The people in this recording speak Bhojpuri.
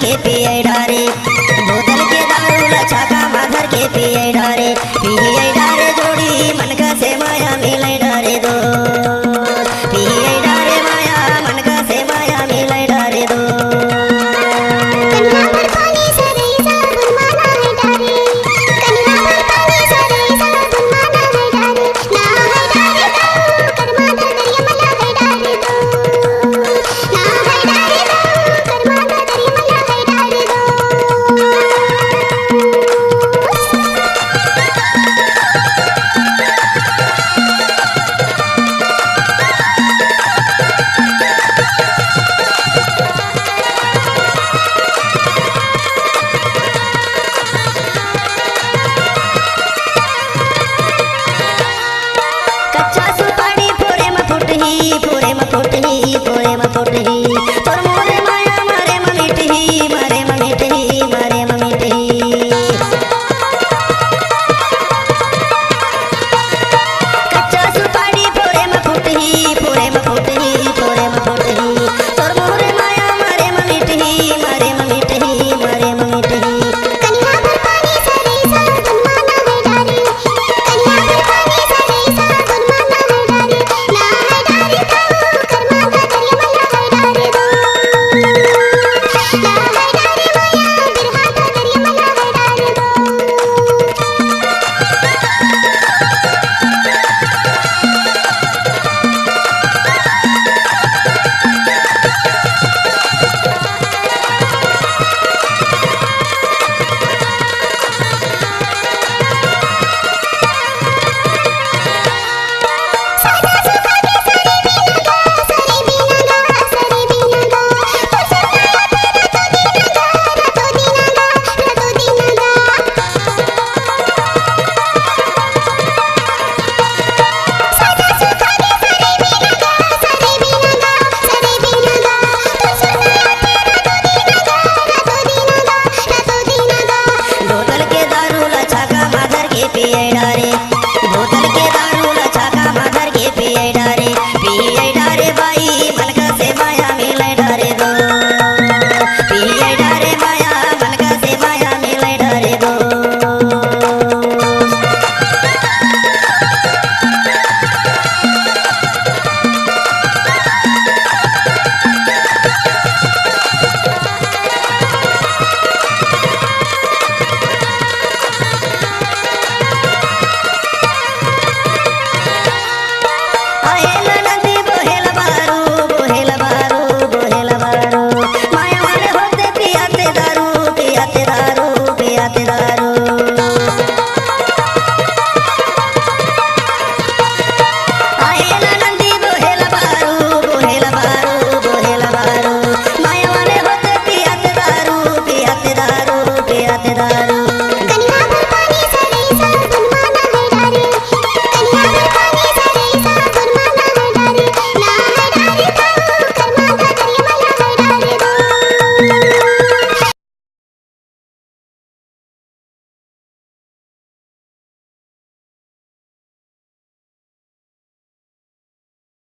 के पिए डारे, बोतल के दारू लछा का माधर के पिए डारे, पिए डारे जोड़ी मन का से माया मिले डारे दो, पिए डारे माया मन का से माया मिले डारे दो। कच्चा सुपारी फोड़े में फुटही, फोड़े में फुटही, फोड़े में फुटही, तोर मोरे माया मारे में मिटही, मारे